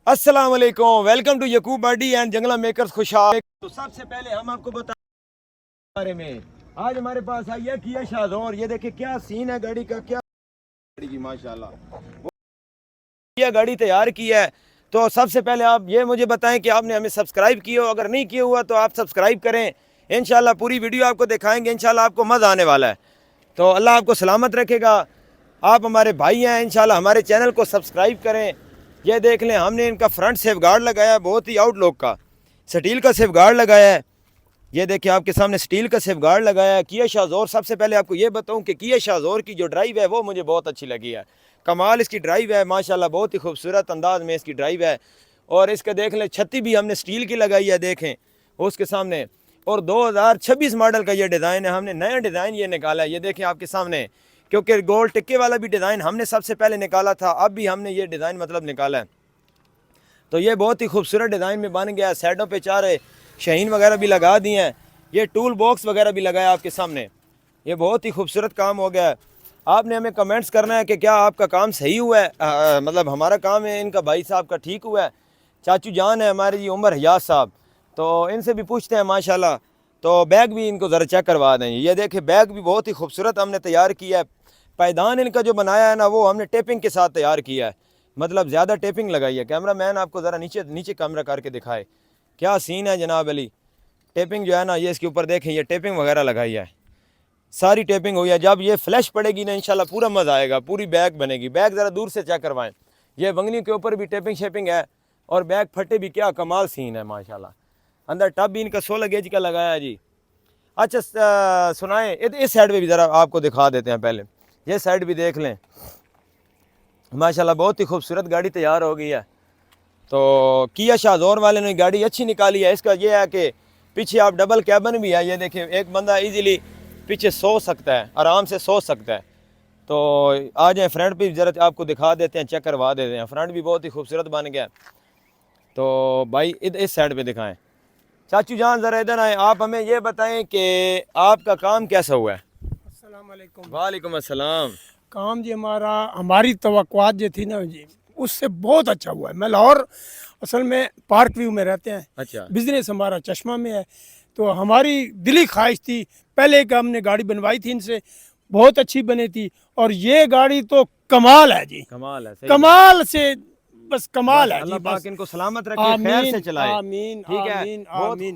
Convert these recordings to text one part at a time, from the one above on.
अस्सलाम वालेकुम, welcome to यकूब body and जंगला मेकर्स खुशहाल। तो सबसे पहले हम आपको बता बारे में आज हमारे पास आई है किया शाज़ोर। ये देखिए क्या सीन है गाड़ी का, क्या गाड़ी की माशाल्लाह किया गाड़ी तैयार की है। तो सबसे पहले आप ये मुझे बताएं कि आपने हमें सब्सक्राइब किया हो, अगर नहीं किया हुआ तो आप सब्सक्राइब करें। इंशाल्लाह पूरी वीडियो आपको दिखाएंगे, इंशाल्लाह आपको मज़ा आने वाला है। तो अल्लाह आपको सलामत रखेगा। आप हमारे भाई हैं, इंशाल्लाह हमारे चैनल को सब्सक्राइब करें। ये देख लें, हमने इनका फ्रंट सेफ गार्ड लगाया है, बहुत ही आउटलुक का स्टील का सेफ गार्ड लगाया है। ये देखिए आपके सामने स्टील का सेफ गार्ड लगाया है। किया शाज़ोर, सबसे पहले आपको ये बताऊं कि किया शाज़ोर की जो ड्राइव है वो मुझे बहुत अच्छी लगी है। कमाल इसकी ड्राइव है माशाल्लाह, बहुत ही खूबसूरत अंदाज में इसकी ड्राइव है। और इसका देख लें छत्ती भी हमने स्टील की लगाई है, देखें उसके सामने। और 2026 मॉडल का ये डिज़ाइन है, हमने नया डिज़ाइन ये निकाला है। ये देखें आपके सामने, क्योंकि गोल टिक्के वाला भी डिज़ाइन हमने सबसे पहले निकाला था, अब भी हमने ये डिज़ाइन मतलब निकाला है। तो ये बहुत ही खूबसूरत डिज़ाइन में बन गया है। साइडों पे चार शाहीन वगैरह भी लगा दिए हैं, ये टूल बॉक्स वगैरह भी लगाया आपके सामने। ये बहुत ही खूबसूरत काम हो गया है। आपने हमें कमेंट्स करना है कि क्या आपका काम सही हुआ है, मतलब हमारा काम है, इनका भाई साहब का ठीक हुआ है। चाचू जान है हमारे जी उमर हयाज साहब, तो इनसे भी पूछते हैं माशाल्लाह। तो बैग भी इनको ज़रा चेक करवा दें। ये देखें बैग भी बहुत ही खूबसूरत हमने तैयार किया है। पायदान इनका जो बनाया है ना, वो हमने टेपिंग के साथ तैयार किया है, मतलब ज़्यादा टेपिंग लगाई है। कैमरा मैन आपको ज़रा नीचे नीचे कैमरा करके दिखाए क्या सीन है जनाब अली। टेपिंग जो है ना, ये इसके ऊपर देखें, ये टेपिंग वगैरह लगाई है, सारी टेपिंग हुई है। जब ये फ्लैश पड़ेगी ना इंशाल्लाह पूरा मज़ा आएगा, पूरी बैग बनेगी। बैग ज़रा दूर से चेक करवाएं। ये वंगनी के ऊपर भी टेपिंग शेपिंग है और बैग फटे भी, क्या कमाल सीन है माशाल्लाह। अंदर टब भी इनका 16 गेज का लगाया है जी। अच्छा सुनाएं, इस साइड पे भी ज़रा आपको दिखा देते हैं। पहले ये साइड भी देख लें, माशाल्लाह बहुत ही खूबसूरत गाड़ी तैयार हो गई है। तो किया शाज़ोर वाले ने गाड़ी अच्छी निकाली है। इसका ये है कि पीछे आप डबल कैबिन भी है। ये देखिए एक बंदा इजीली पीछे सो सकता है, आराम से सो सकता है। तो आ जाए फ्रंट भी ज़रा आपको दिखा देते हैं, चेक करवा देते हैं। फ्रंट भी बहुत ही खूबसूरत बन गया। तो भाई इस साइड पे दिखाएं। चाचू जान ज़रा इधर आए, आप हमें ये बताएं कि आपका काम कैसा हुआ है। अस्सलाम वालेकुम। वालेकुम अस्सलाम। काम जी हमारी तवक्कुआत जो थी ना जी, उससे बहुत अच्छा हुआ है। मैं लाहौर असल में पार्क व्यू में रहते हैं। अच्छा बिजनेस हमारा चश्मा में है, तो हमारी दिली ख्वाहिश थी पहले कि हमने गाड़ी बनवाई थी इनसे, बहुत अच्छी बनी थी। और ये गाड़ी तो कमाल है जी, कमाल है, सही कमाल से बस कमाल है जी। अल्लाह पाक बस इनको सलामत रखे, खैर से आमीन चलाए। आमीन ठीक है, आमीन बहुत आमीन।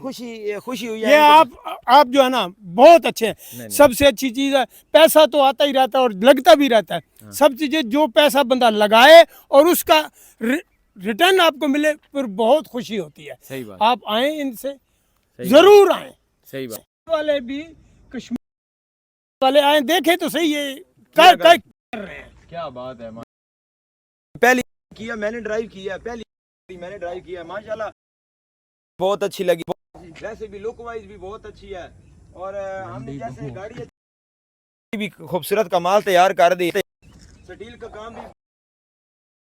खुशी हुई ये है इनको। आप जो है ना बहुत अच्छे हैं। नहीं। सबसे अच्छी चीज़ है, पैसा तो आता ही रहता है और लगता भी रहता है। हाँ। सब चीज़ें जो पैसा बंदा लगाए और उसका रिटर्न आपको मिले, फिर बहुत खुशी होती है। सही बात, आप आए इनसे, सही जरूर आए। सही बात। वाले भी कश्मीर वाले आए, देखे तो सही ये किया कर रहे हैं। क्या बात है। पहली किया मैंने ड्राइव किया, पहली मैंने ड्राइव किया, माशाल्लाह बहुत अच्छी लगी। वैसे भी लुक वाइज भी बहुत अच्छी है। और हमने जैसे गाड़ी भी खूबसूरत कमाल तैयार कर दी। स्टील का काम भी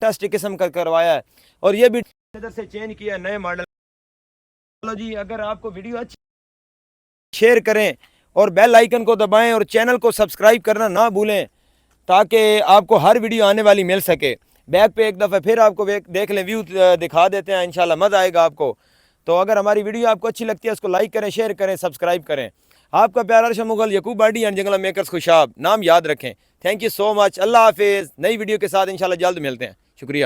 टेस्ट किस्म का करवाया है। और ये भी इधर से चेंज किया नए मॉडल। चलो जी, अगर आपको वीडियो अच्छी शेयर करें और बेल आइकन को दबाएं और चैनल को सब्सक्राइब करना ना भूलें, ताकि आपको हर वीडियो आने वाली मिल सके। बैक पे एक दफ़ा फिर आपको देख लें, व्यू दिखा देते हैं, इंशाल्लाह मज़ा आएगा आपको। तो अगर हमारी वीडियो आपको अच्छी लगती है, उसको लाइक करें, शेयर करें, सब्सक्राइब करें। आपका प्यारा अर्शद मुगल, यकूब बॉडी एंड जंगला मेकर्स खुशाब, नाम याद रखें। Thank you so much. अल्लाह हाफिज़। नई वीडियो के साथ इंशाल्लाह जल्द मिलते हैं। शुक्रिया।